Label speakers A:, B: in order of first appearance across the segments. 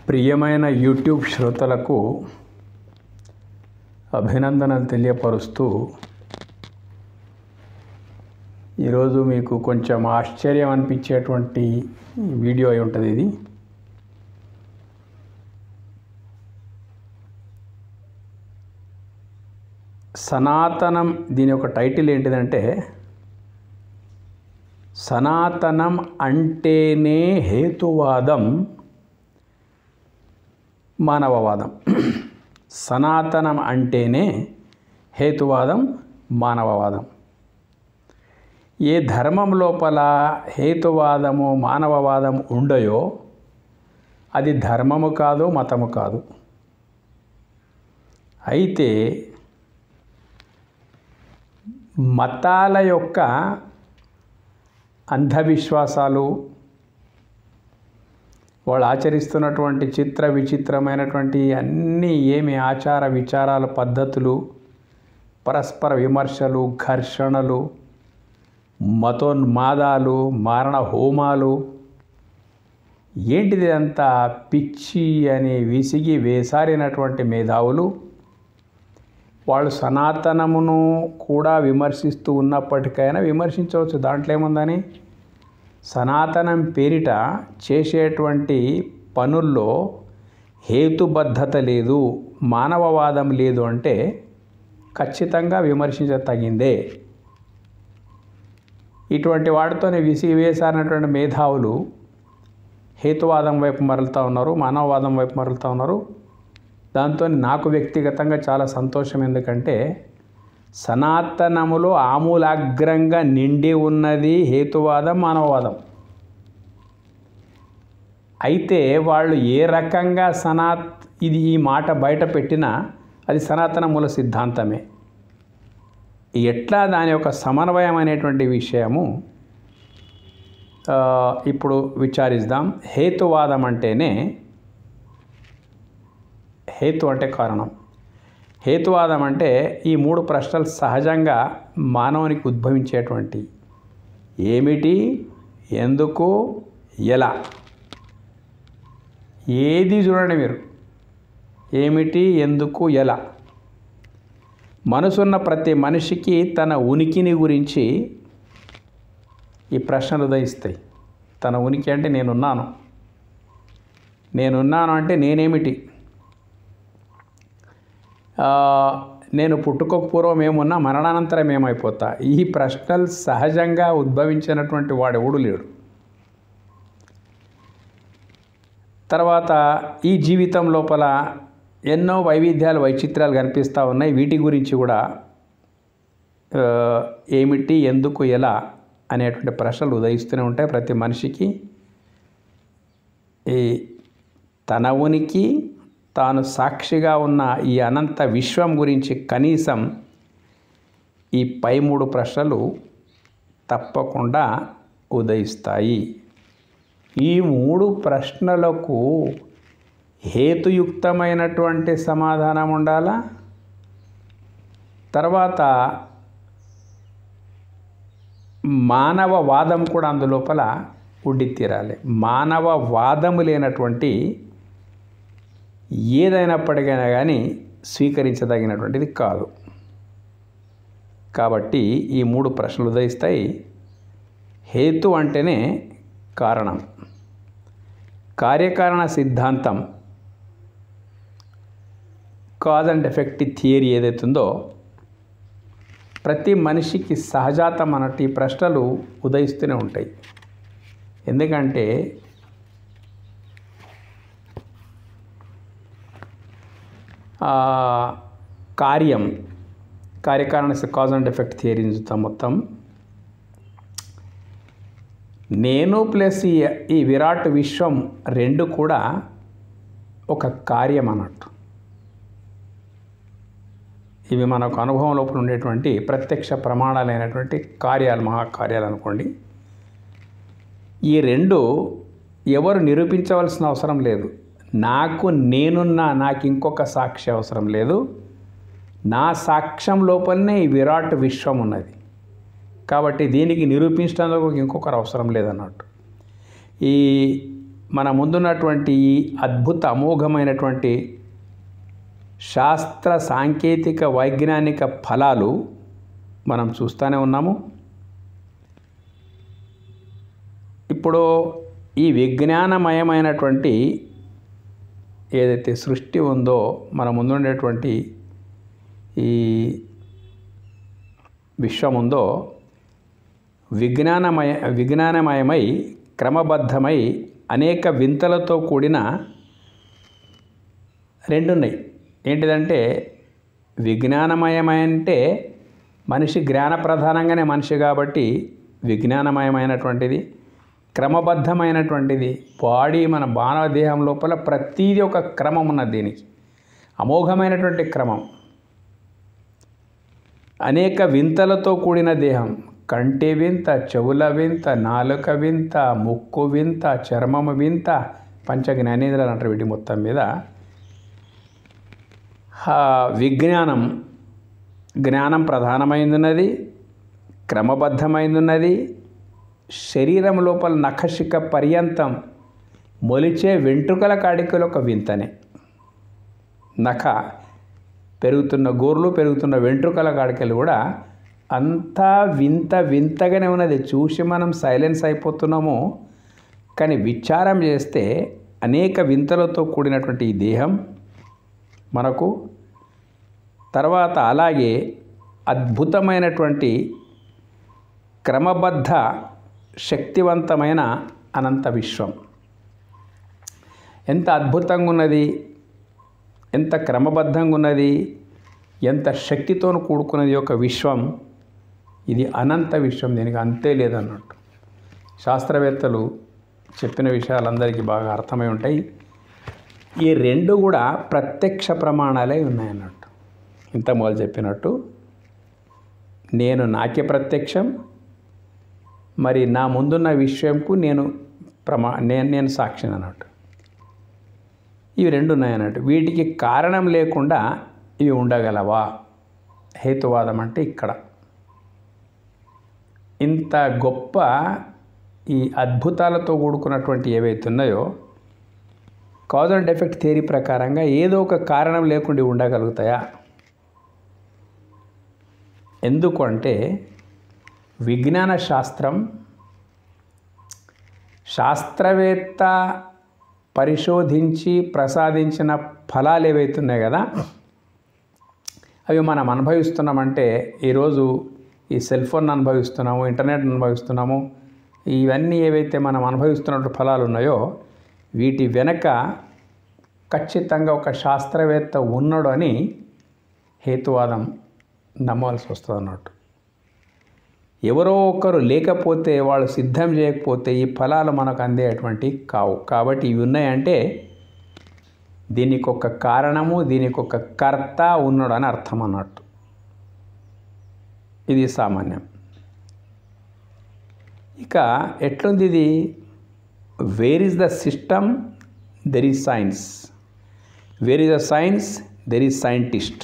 A: ప్రియమైన యూట్యూబ్ శ్రోతలకు అభినందనలు తెలియపరుస్తూ ఈరోజు మీకు కొంచెం ఆశ్చర్యం అనిపించేటువంటి వీడియో అయి ఉంటుంది ఇది. సనాతనం, దీని యొక్క టైటిల్ ఏంటిదంటే సనాతనం అంటేనే హేతువాదం మానవవాదం. సనాతనం అంటేనే హేతువాదం మానవవాదం. ఏ ధర్మం లోపల హేతువాదము మానవవాదం ఉండయో అది ధర్మము కాదు, మతము కాదు. అయితే మతాల యొక్క అంధవిశ్వాసాలు, వాళ్ళు ఆచరిస్తున్నటువంటి చిత్ర విచిత్రమైనటువంటి అన్నీ ఏమి ఆచార విచారాల పద్ధతులు, పరస్పర విమర్శలు, ఘర్షణలు, మతోన్మాదాలు, మారణ హోమాలు, ఏంటిది అంతా పిచ్చి అని విసిగి వేసారినటువంటి మేధావులు వాళ్ళు సనాతనమును కూడా విమర్శిస్తూ ఉన్నప్పటికైనా విమర్శించవచ్చు, దాంట్లో ఏముందని. సనాతనం పేరిట చేసేటువంటి పనుల్లో హేతుబద్ధత లేదు, మానవవాదం లేదు అంటే ఖచ్చితంగా విమర్శించతగిందే. ఇటువంటి వాటితోనే విసిగివేసారినటువంటి మేధావులు హేతువాదం వైపు మరలుతూ ఉన్నారు, మానవవాదం వైపు మరలుతూ ఉన్నారు. దాంతో నాకు వ్యక్తిగతంగా చాలా సంతోషం. ఎందుకంటే సనాతనములో ఆమూలాగ్రంగా నిండి ఉన్నది హేతువాదం, మానవవాదం. అయితే వాళ్ళు ఏ రకంగా ఈ మాట బయట పెట్టినా అది సనాతన మూల సిద్ధాంతమే. ఎట్లా దాని యొక్క సమన్వయం అనేటువంటి విషయము ఇప్పుడు విచారిద్దాం. హేతువాదం అంటేనే, హేతు అంటే కారణం. హేతువాదం అంటే ఈ మూడు ప్రశ్నలు సహజంగా మానవునికి ఉద్భవించేటువంటి: ఏమిటి, ఎందుకు, ఎలా. ఏది చూడండి మీరు, ఏమిటి, ఎందుకు, ఎలా. మనసున్న ప్రతి మనిషికి తన ఉనికిని గురించి ఈ ప్రశ్నలు ఉదయిస్తాయి. తన ఉనికి అంటే నేనున్నాను అంటే నేనేమిటి, నేను పుట్టుకోక పూర్వం ఏమున్నా, మరణానంతరం ఏమైపోతా. ఈ ప్రశ్నలు సహజంగా ఉద్భవించినటువంటి వాడెవడు లేడు. తర్వాత ఈ జీవితం లోపల ఎన్నో వైవిధ్యాలు, వైచిత్రాలు కనిపిస్తూ ఉన్నాయి. వీటి గురించి కూడా ఏమిటి, ఎందుకు, ఎలా అనేటువంటి ప్రశ్నలు ఉదయిస్తూనే ఉంటాయి ప్రతి మనిషికి. ఈ తన ఉనికి, తాను సాక్షిగా ఉన్న ఈ అనంత విశ్వం గురించి కనీసం ఈ పై మూడు ప్రశ్నలు తప్పకుండా ఉదయిస్తాయి. ఈ మూడు ప్రశ్నలకు హేతుయుక్తమైనటువంటి సమాధానం ఉండాలా. తర్వాత మానవవాదం కూడా అందులోపల ఉండి తీరాలి. మానవవాదము లేనటువంటి ఏదైనప్పటికైనా కానీ స్వీకరించదగినటువంటిది కాదు. కాబట్టి ఈ మూడు ప్రశ్నలు ఉదయిస్తాయి. హేతు అంటేనే కారణం. కార్యకారణ సిద్ధాంతం, కాజ్ అండ్ ఎఫెక్ట్ థియరీ ఏదైతుందో ప్రతి మనిషికి సహజాతం అన్నట్టు ఈ ప్రశ్నలు ఉదయిస్తూనే ఉంటాయి. ఎందుకంటే కార్యకారణ కాజ్ అండ్ ఎఫెక్ట్ థియరీని చూస్తాం. మొత్తం నేను ప్లస్ ఈ విరాట్ విశ్వం రెండు కూడా ఒక కార్యం అన్నట్టు. ఇవి మనకు అనుభవం లోపల ఉండేటువంటి ప్రత్యక్ష ప్రమాణాలైనటువంటి కార్యాలు, మహాకార్యాలు అనుకోండి. ఈ రెండు ఎవరు నిరూపించవలసిన అవసరం లేదు. నాకు ఇంకొక సాక్షి అవసరం లేదు. నా సాక్ష్యం లోపలనే ఈ విరాట్ విశ్వం ఉన్నది. కాబట్టి దీనికి నిరూపించడానికి ఇంకొకరు అవసరం లేదన్నట్టు. ఈ మన ముందున్నటువంటి ఈ అద్భుత అమోఘమైనటువంటి శాస్త్ర సాంకేతిక వైజ్ఞానిక ఫలాలు మనం చూస్తూనే ఉన్నాము. ఇప్పుడు ఈ విజ్ఞానమయమైనటువంటి ఏదైతే సృష్టి ఉందో మన ముందుండేటువంటి ఈ విశ్వం ఉందో విజ్ఞానమయమై క్రమబద్ధమై అనేక వింతలతో కూడిన రెండున్నాయి. ఏంటిదంటే విజ్ఞానమయమంటే మనిషి జ్ఞాన ప్రధానంగానే మనిషి కాబట్టి విజ్ఞానమయమైనటువంటిది, క్రమబద్ధమైనటువంటిది. బాడీ మన మానవ దేహం లోపల ప్రతీది ఒక క్రమం ఉన్నది, దీనికి అమోఘమైనటువంటి క్రమం. అనేక వింతలతో కూడిన దేహం, కంటి వింత, చెవుల వింత, నాలుక వింత, ముక్కు వింత, చర్మము వింత, పంచ జ్ఞానేంద్రియాలు అంటారు వీటి మొత్తం మీద. జ్ఞానం ప్రధానమైందున్నది, క్రమబద్ధమైందున్నది. శరీరం లోపల నఖశిఖ పర్యంతం మొలిచే వెంట్రుకల కాడికలు ఒక వింతనే. నఖ పెరుగుతున్న గోర్లు, పెరుగుతున్న వెంట్రుకల కాడికలు కూడా అంతా వింతగానే ఉన్నది. చూసి మనం సైలెన్స్ అయిపోతున్నాము, కానీ విచారం చేస్తే అనేక వింతలతో కూడినటువంటి ఈ దేహం మనకు, తర్వాత అలాగే అద్భుతమైనటువంటి క్రమబద్ధ శక్తివంతమైన అనంత విశ్వం. ఎంత అద్భుతంగా ఉన్నది, ఎంత క్రమబద్ధంగా ఉన్నది, ఎంత శక్తితో కూడుకున్నది ఒక విశ్వం. ఇది అనంత విశ్వం, దీనికి అంతే లేదన్నట్టు. శాస్త్రవేత్తలు చెప్పిన విషయాలు అందరికీ బాగా అర్థమై ఉంటాయి. ఈ రెండు కూడా ప్రత్యక్ష ప్రమాణాలే ఉన్నాయన్నట్టు. ఇంత మొదలు చెప్పినట్టు నేను నాకే ప్రత్యక్షం, మరి నా ముందున్న విషయంకు నేను సాక్షిని అన్నట్టు. ఇవి రెండు ఉన్నాయన్నట్టు. వీటికి కారణం లేకుండా ఇవి ఉండగలవా? హేతువాదం అంటే ఇక్కడ ఇంత గొప్ప ఈ అద్భుతాలతో కూడుకున్నటువంటి ఏవైతే ఉన్నాయో కాజ్ అండ్ ఎఫెక్ట్ థియరీ ప్రకారంగా ఏదో ఒక కారణం లేకుండా ఉండగలుగుతాయా? ఎందుకు అంటే విజ్ఞాన శాస్త్రవేత్త పరిశోధించి ప్రసాదించిన ఫలాలు ఏవైతే ఉన్నాయి కదా, అవి మనం అనుభవిస్తున్నామంటే ఈరోజు ఈ సెల్ ఫోన్ అనుభవిస్తున్నాము, ఇంటర్నెట్ అనుభవిస్తున్నాము, ఇవన్నీ ఏవైతే మనం అనుభవిస్తున్న ఫలాలు ఉన్నాయో వీటి వెనక ఖచ్చితంగా ఒక శాస్త్రవేత్త ఉన్నాడు అని హేతువాదం నమ్మాల్సి వస్తుంది అన్నట్టు. ఎవరో ఒకరు లేకపోతే, వాళ్ళు సిద్ధం చేయకపోతే ఈ ఫలాలు మనకు అందేటువంటి కావు. కాబట్టి ఇవి ఉన్నాయంటే దీనికి ఒక కారణము, దీనికి ఒక కర్త ఉన్నాడు అని అర్థం అన్నట్టు. ఇది సామాన్యం. ఇక ఎట్లుంది ఇది? Where is the system, there is science. Where is the science, there is scientist.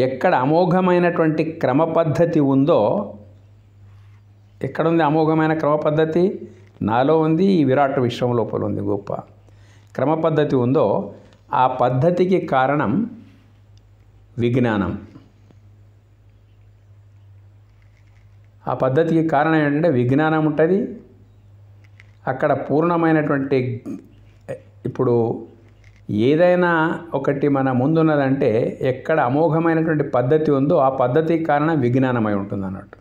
A: ఎక్కడ అమోఘమైనటువంటి క్రమ పద్ధతి ఉందో, ఎక్కడుంది అమోఘమైన క్రమ పద్ధతి? నాలో ఉంది, ఈ విరాట్ విశ్వం లోపల ఉంది. గొప్ప క్రమ పద్ధతి ఉందో ఆ పద్ధతికి కారణం విజ్ఞానం. ఆ పద్ధతికి కారణం ఏంటంటే విజ్ఞానం ఉంటుంది. అక్కడ పూర్ణమైనటువంటి, ఇప్పుడు ఏదైనా ఒకటి మన ముందున్నదంటే ఎక్కడ అమోఘమైనటువంటి పద్ధతి ఉందో ఆ పద్ధతికి కారణం విజ్ఞానమై ఉంటుంది అన్నట్టు.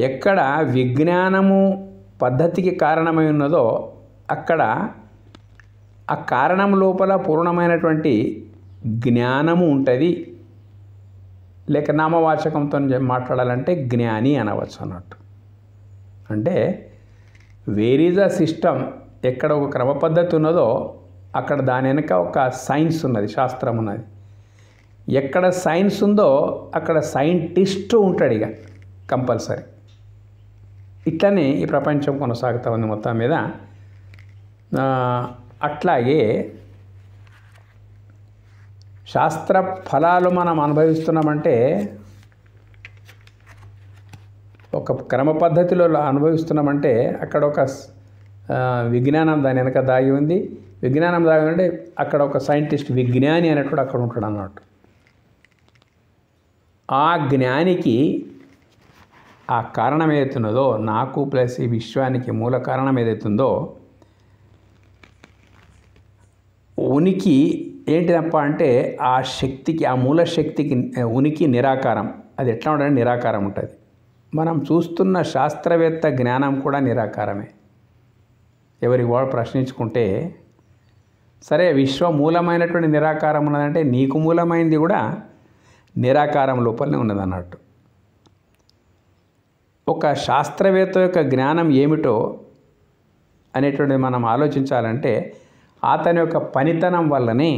A: ఎక్కడ విజ్ఞానము పద్ధతికి కారణమై ఉన్నదో అక్కడ ఆ కారణం లోపల పూర్ణమైనటువంటి జ్ఞానము ఉంటుంది. లేక నామవాచకంతో మాట్లాడాలంటే జ్ఞాని అనవచ్చు అన్నట్టు. అంటే వేర్ ఈజ్ అ సిస్టమ్, ఎక్కడ ఒక క్రమ పద్ధతి ఉన్నదో అక్కడ దాని వెనుక ఒక సైన్స్ ఉన్నది, శాస్త్రం ఉన్నది. ఎక్కడ సైన్స్ ఉందో అక్కడ సైంటిస్ట్ ఉంటాడు ఇక కంపల్సరీ. ఇట్లనే ఈ ప్రపంచం కొనసాగుతూ ఉంది మొత్తం మీద. అట్లాగే శాస్త్ర ఫలాలు మనం అనుభవిస్తున్నామంటే ఒక క్రమ పద్ధతిలో అనుభవిస్తున్నామంటే అక్కడ ఒక విజ్ఞానం దాని వెనక దాగి ఉంది. విజ్ఞానం దాగి ఉంటే అక్కడ ఒక సైంటిస్ట్ విజ్ఞాని అనేటువంటి అక్కడ ఉంటాడు అన్నట్టు. ఆ జ్ఞానికి ఆ కారణం ఏదైతున్నదో, నాకు ప్లస్ ఈ విశ్వానికి మూల కారణం ఏదైతుందో ఉనికి ఏంటిదప్ప అంటే ఆ శక్తికి, ఆ మూల శక్తికి ఉనికి నిరాకారం. అది ఎట్లా ఉంటుందంటే నిరాకారం ఉంటుంది. మనం చూస్తున్న శాస్త్రవేత్త జ్ఞానం కూడా నిరాకారమే. ఎవరికి వాడు ప్రశ్నించుకుంటే సరే విశ్వ మూలమైనటువంటి నిరాకారం ఉన్నదంటే నీకు మూలమైంది కూడా నిరాకారం లోపలనే ఉన్నదన్నట్టు. ఒక శాస్త్రవేత్త యొక్క జ్ఞానం ఏమిటో అనేటువంటిది మనం ఆలోచించాలంటే అతని యొక్క పనితనం వల్లనే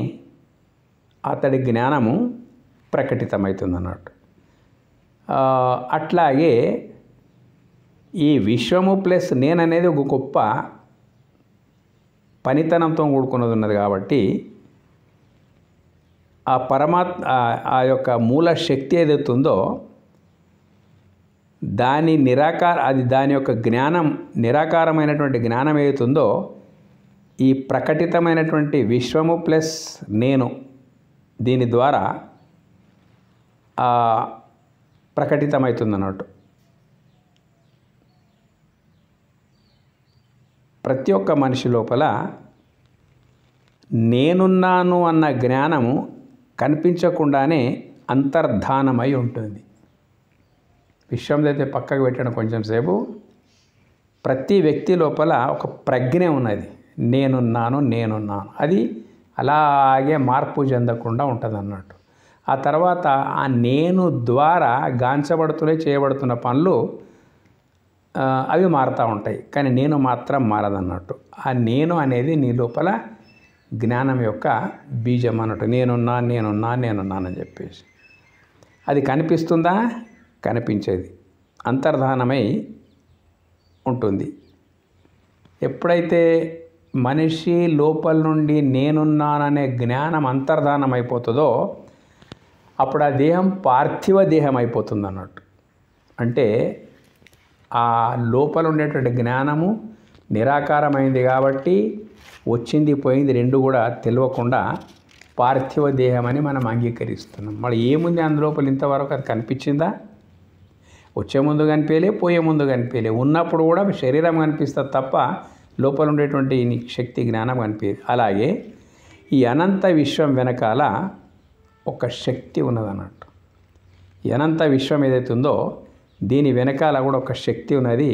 A: అతడి జ్ఞానము ప్రకటితమవుతుంది అన్నట్టు. అట్లాగే ఈ విశ్వము ప్లస్ నేననేది ఒక గొప్ప పనితనంతో కూడుకున్నది ఉన్నది కాబట్టి ఆ ఆ యొక్క మూల శక్తి ఏదైతుందో దాని దాని యొక్క జ్ఞానం, నిరాకారమైనటువంటి జ్ఞానం ఏదైతుందో ఈ ప్రకటితమైనటువంటి విశ్వము ప్లస్ నేను దీని ద్వారా ప్రకటితమవుతుంది అన్నట్టు. ప్రతి ఒక్క మనిషి లోపల నేనున్నాను అన్న జ్ఞానము కనిపించకుండానే అంతర్ధానమై ఉంటుంది. విశ్వం అయితే పక్కకు పెట్టడం కొంచెం సేపు, ప్రతి వ్యక్తి లోపల ఒక ప్రజ్ఞ ఉన్నది. నేనున్నాను. అది అలాగే మార్పు చెందకుండా ఉంటుంది అన్నట్టు. ఆ తర్వాత ఆ నేను ద్వారా చేయబడుతున్న పనులు అవి మారుతూ ఉంటాయి. కానీ నేను మాత్రం మారదన్నట్టు. ఆ నేను అనేది నీ లోపల జ్ఞానం యొక్క బీజం అన్నట్టు. నేనున్నానని చెప్పేసి అది కనిపిస్తుందా? కనిపించేది అంతర్ధానమై ఉంటుంది. ఎప్పుడైతే మనిషి లోపల నుండి నేనున్నాననే జ్ఞానం అంతర్ధానం అయిపోతుందో అప్పుడు ఆ దేహం పార్థివ దేహం అయిపోతుంది అన్నట్టు. అంటే ఆ లోపల ఉండేటువంటి జ్ఞానము నిరాకారమైంది కాబట్టి వచ్చింది పోయింది రెండు కూడా తెలియకుండా పార్థివ దేహం అని మనం అంగీకరిస్తున్నాం. మళ్ళీ ఏముంది అందులోపల ఇంతవరకు అది కనిపించిందా? వచ్చే ముందు కనిపించలే, పోయే ముందు కనిపించలే. ఉన్నప్పుడు కూడా శరీరం కనిపిస్తుంది తప్ప లోపల ఉండేటువంటి శక్తి జ్ఞానం కనిపించదు. అలాగే ఈ అనంత విశ్వం వెనకాల ఒక శక్తి ఉన్నదన్నట్టు. ఈ అనంత విశ్వం ఏదైతే ఉందో దీని వెనకాల కూడా ఒక శక్తి ఉన్నది.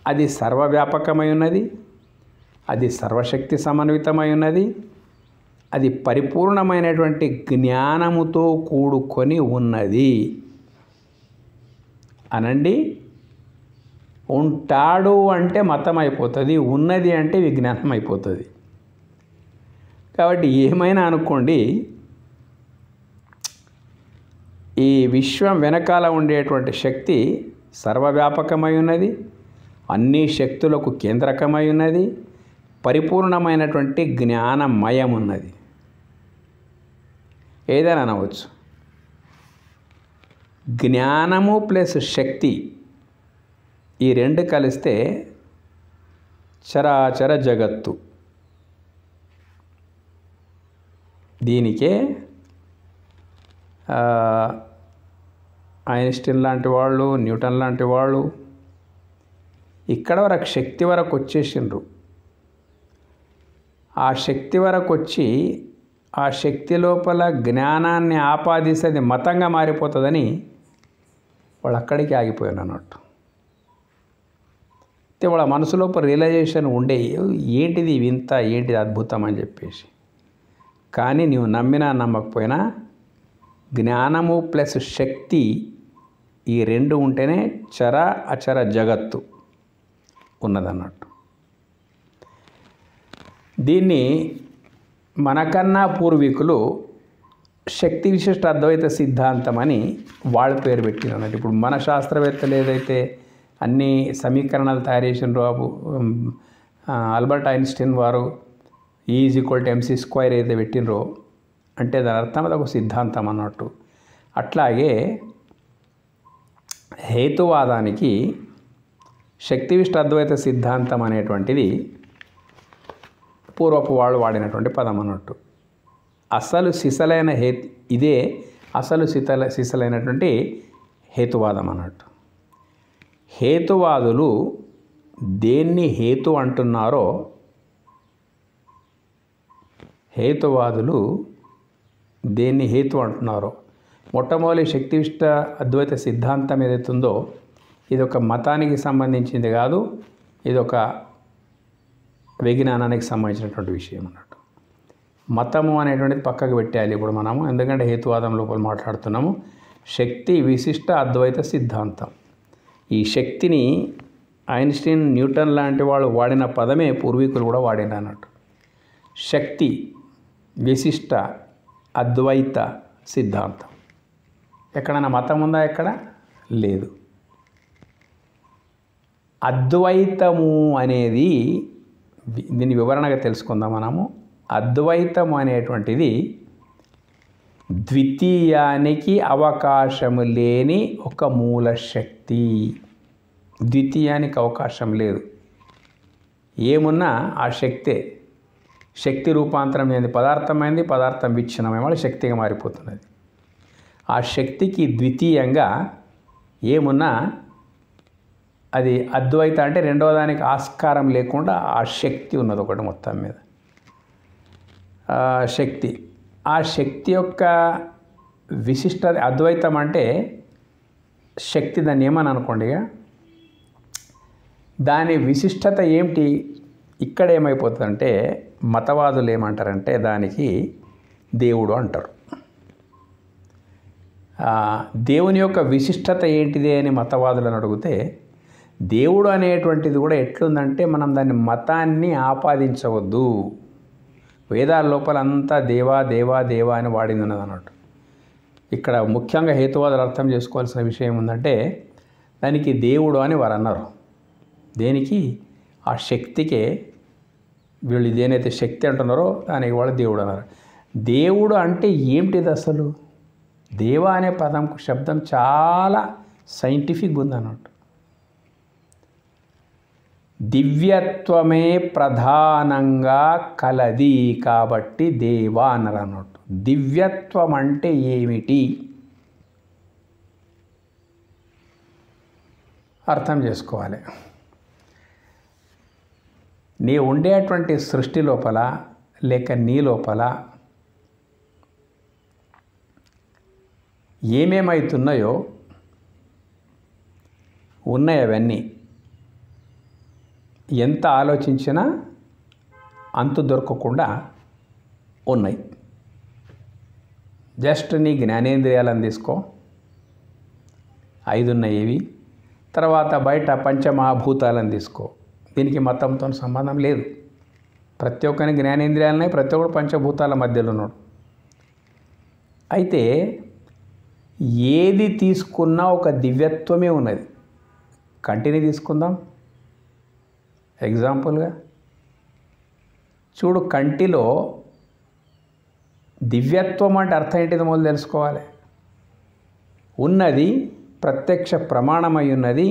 A: అది సర్వవ్యాపకమై ఉన్నది, అది సర్వశక్తి సమన్వితమై ఉన్నది, అది పరిపూర్ణమైనటువంటి జ్ఞానముతో కూడుకొని ఉన్నది అనండి. ఉంటాడు అంటే మతం అయిపోతుంది, ఉన్నది అంటే విజ్ఞానం అయిపోతుంది. కాబట్టి ఏమైనా అనుకోండి, ఈ విశ్వం వెనకాల ఉండేటువంటి శక్తి సర్వవ్యాపకమై ఉన్నది, అన్ని శక్తులకు కేంద్రకమై ఉన్నది, పరిపూర్ణమైనటువంటి జ్ఞానమయం ఉన్నది. ఏదైనా అనవచ్చు. జ్ఞానము ప్లస్ శక్తి ఈ రెండు కలిస్తే చరాచర జగత్తు. దీనికే ఐన్స్టీన్ లాంటి వాళ్ళు, న్యూటన్ లాంటి వాళ్ళు ఇక్కడ వరకు శక్తి వరకు వచ్చేసిండ్రు. ఆ శక్తి వరకు వచ్చి ఆ శక్తి లోపల జ్ఞానాన్ని ఆపాదిస్తే అది మతంగా మారిపోతుందని వాళ్ళు అక్కడికి ఆగిపోయారు అన్నట్టు. అయితే వాళ్ళ మనసు లోపల రియలైజేషన్ ఉండే, ఏంటిది వింత, ఏంటిది అద్భుతం అని చెప్పేసి. కానీ నీవు నమ్మినా నమ్మకపోయినా జ్ఞానము ప్లస్ శక్తి ఈ రెండు ఉంటేనే చర అచర జగత్తు ఉన్నదన్నట్టు. దీన్ని మనకన్నా పూర్వీకులు శక్తి విశిష్ట అద్వైత సిద్ధాంతం అని వాళ్ళ పేరు పెట్టినట్టు. ఇప్పుడు మన శాస్త్రవేత్తలు ఏదైతే అన్ని సమీకరణాలు తయారు చేసినారో, ఆల్బర్ట్ ఐన్స్టీన్ వారు E=mc² ఏదైతే పెట్టినరో అంటే దాని అర్థం అది ఒక సిద్ధాంతం అన్నట్టు. అట్లాగే హేతువాదానికి శక్తివిష్ట అద్వైత సిద్ధాంతం అనేటువంటిది పూర్వపు వాళ్ళు వాడినటువంటి పదం అన్నట్టు. అసలు సిసలైన ఇదే అసలు సిసలైనటువంటి హేతువాదం అన్నట్టు. హేతువాదులు దేన్ని హేతు అంటున్నారో, మొట్టమొదటి శక్తివిష్ట అద్వైత సిద్ధాంతం ఏదైతుందో ఇది ఒక మతానికి సంబంధించింది కాదు, ఇది ఒక విజ్ఞానానికి సంబంధించినటువంటి విషయం అన్నట్టు. మతము అనేటువంటిది పక్కకు పెట్టాలి ఇప్పుడు మనము, ఎందుకంటే హేతువాదం లోపల మాట్లాడుతున్నాము. శక్తి విశిష్ట అద్వైత సిద్ధాంతం. ఈ శక్తిని ఐన్స్టీన్, న్యూటన్ లాంటి వాళ్ళు వాడిన పదమే పూర్వీకులు కూడా వాడిన అన్నట్టు. శక్తి విశిష్ట అద్వైత సిద్ధాంతం. ఎక్కడైనా మతం ఉందా? ఎక్కడ లేదు. అద్వైతము అనేది దీని వివరణగా తెలుసుకుందాం మనము. అద్వైతము అనేటువంటిది ద్వితీయానికి అవకాశము లేని ఒక మూల శక్తి. ద్వితీయానికి అవకాశం లేదు. ఏమున్నా ఆ శక్తే. శక్తి రూపాంతరం ఏంది? పదార్థమైంది, పదార్థం విచ్ఛిన్నమైన శక్తిగా మారిపోతున్నది. ఆ శక్తికి ద్వితీయంగా ఏమున్నా అది అద్వైత అంటే రెండవ దానికి ఆస్కారం లేకుండా ఆ శక్తి ఉన్నది ఒకటి మొత్తం మీద. శక్తి, ఆ శక్తి యొక్క విశిష్ట అద్వైతం అంటే శక్తి, దాన్ని ఏమని అనుకోండి. దాని విశిష్టత ఏమిటి? ఇక్కడ ఏమైపోతుందంటే మతవాదులు ఏమంటారంటే దానికి దేవుడు అంటారు. దేవుని యొక్క విశిష్టత ఏంటిది అని మతవాదులను అడిగితే, దేవుడు అనేటువంటిది కూడా ఎట్లుందంటే మనం దాన్ని మతాన్ని ఆపాదించవద్దు. వేదాల లోపల అంతా దేవా దేవా దేవా అని వాడింది ఉన్నది అన్నట్టు. ఇక్కడ ముఖ్యంగా హేతువాదులు అర్థం చేసుకోవాల్సిన విషయం ఉందంటే దానికి దేవుడు అని వారు అన్నారు. దేనికి? ఆ శక్తికే. వీళ్ళు దేనైతే శక్తి అంటున్నారో దానికి వాళ్ళు దేవుడు అన్నారు. దేవుడు అంటే ఏమిటిది అసలు? దేవ అనే పదం శబ్దం చాలా సైంటిఫిక్ ఉందన్నట్టు. దివ్యత్వమే ప్రధానంగా కలది కాబట్టి దేవ అన్నారు అన్నట్టు. దివ్యత్వం అంటే ఏమిటి అర్థం చేసుకోవాలి. నీ ఉండేటువంటి సృష్టి లోపల లేక నీ లోపల ఏమేమవుతున్నాయో ఉన్నాయి. అవన్నీ ఎంత ఆలోచించినా అంతు దొరకకుండా ఉన్నాయి. జస్ట్ నీ జ్ఞానేంద్రియాలను తీసుకో, 5 ఉన్నాయి ఇవి. తర్వాత బయట పంచమహాభూతాలను తీసుకో. దీనికి మతంతో సంబంధం లేదు. ప్రతి ఒక్కరి జ్ఞానేంద్రియాలనే, ప్రతి ఒక్కరు పంచభూతాల మధ్యలో ఉన్నాడు. అయితే ఏది తీసుకున్నా ఒక దివ్యత్వమే ఉన్నది. కంటిని తీసుకుందాం ఎగ్జాంపుల్గా. చూడు, కంటిలో దివ్యత్వం అంటే అర్థం ఏంటిదో మొదలు తెలుసుకోవాలి. ఉన్నది, ప్రత్యక్ష ప్రమాణమై ఉన్నది,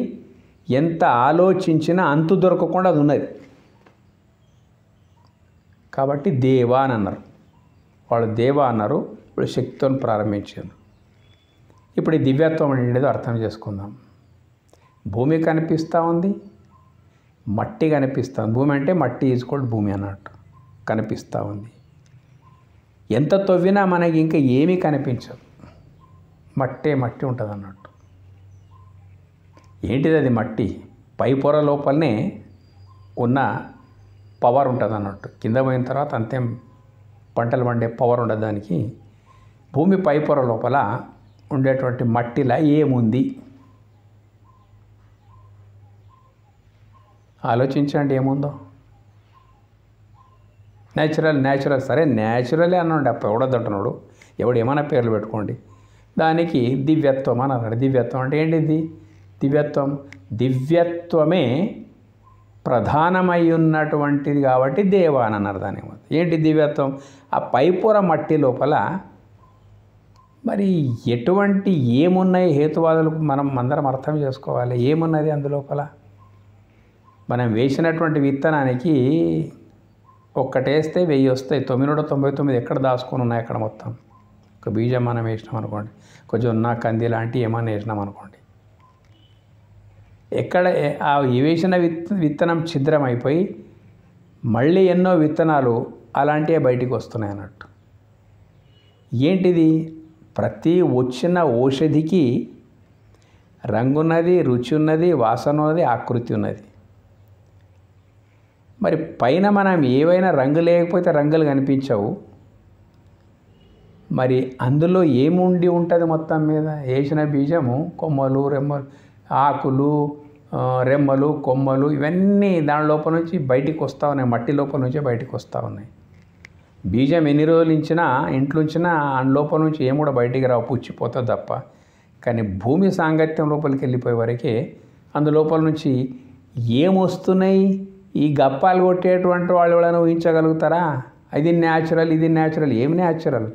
A: ఎంత ఆలోచించినా అంతు దొరకకుండా అది ఉన్నది. కాబట్టి దేవా అని అన్నారు వాళ్ళు. దేవా అన్నారు. ఇప్పుడు శక్తితో ప్రారంభించారు. ఇప్పుడు ఈ దివ్యత్వం అనేది అర్థం చేసుకుందాం. భూమి కనిపిస్తూ ఉంది, మట్టి కనిపిస్తుంది. భూమి అంటే మట్టి ఈజ్కోల్డ్ భూమి అన్నట్టు కనిపిస్తూ ఉంది. ఎంత తవ్వినా మనకి ఇంకా ఏమీ కనిపించదు. మట్టి ఉంటుంది అన్నట్టు. ఏంటిది అది? మట్టి పై పొర లోపలనే ఉన్న పవర్ ఉంటుంది అన్నట్టు. కింద పోయిన తర్వాత అంతేం పంటలు పండే పవర్ ఉండదు దానికి. భూమి పై పొర లోపల ఉండేటువంటి మట్టిలా ఏముంది ఆలోచించండి. ఏముందో? న్యాచురల్ సరే, న్యాచురలే అన్నాడు. అప్పుడు ఎవడొద్దంటున్నాడు? ఎవడు ఏమైనా పేర్లు పెట్టుకోండి. దానికి దివ్యత్వం అని అన్నాడు. దివ్యత్వం అంటే ఏంటిది? దివ్యత్వమే ప్రధానమై ఉన్నటువంటిది కాబట్టి దేవ అని అన్నారు. దాని ఏంటి దివ్యత్వం? ఆ పైపొర మట్టి లోపల మరి ఎటువంటి ఏమున్నాయి హేతువాదులకు మనం అందరం అర్థం చేసుకోవాలి. ఏమున్నది అందులోపల? మనం వేసినటువంటి విత్తనానికి ఒక్కటేస్తే 1000 వస్తాయి, 999 ఎక్కడ దాచుకొని ఉన్నాయి అక్కడ మొత్తం. ఒక బీజం మనం వేసినాం అనుకోండి, ఒక జొన్న కంది లాంటివి ఏమన్నా వేసినాం అనుకోండి, ఎక్కడ ఆ వేసిన విత్తనం ఛిద్రం అయిపోయి మళ్ళీ ఎన్నో విత్తనాలు అలాంటివే బయటికి వస్తున్నాయి అన్నట్టు. ఏంటిది? ప్రతి వచ్చిన ఔషధికి రంగున్నది, రుచి ఉన్నది, వాసన ఉన్నది, ఆకృతి ఉన్నది. మరి పైన మనం ఏవైనా రంగు లేకపోతే రంగులు కనిపించవు. మరి అందులో ఏముండి ఉంటుంది? మొత్తం మీద వేసిన బీజము కొమ్మలు, రెమ్మలు, ఆకులు, రెమ్మలు, కొమ్మలు ఇవన్నీ దాని లోపల నుంచి బయటికి వస్తూ ఉన్నాయి, మట్టి లోపల నుంచే బయటికి వస్తూ ఉన్నాయి. బీజం ఎన్ని రోజులు ఉంచినా ఇంట్లో ఉంచినా లోపల నుంచి ఏం కూడా బయటికి రావు, పుచ్చిపోతుంది తప్ప. కానీ భూమి సాంగత్యం లోపలికి వెళ్ళిపోయే వరకే అందులోపల నుంచి ఏమొస్తున్నాయి? ఈ గప్పాలు కొట్టేటువంటి వాళ్ళు ఎవరైనా ఊహించగలుగుతారా? అది న్యాచురల్, ఇది న్యాచురల్. ఏం న్యాచురల్?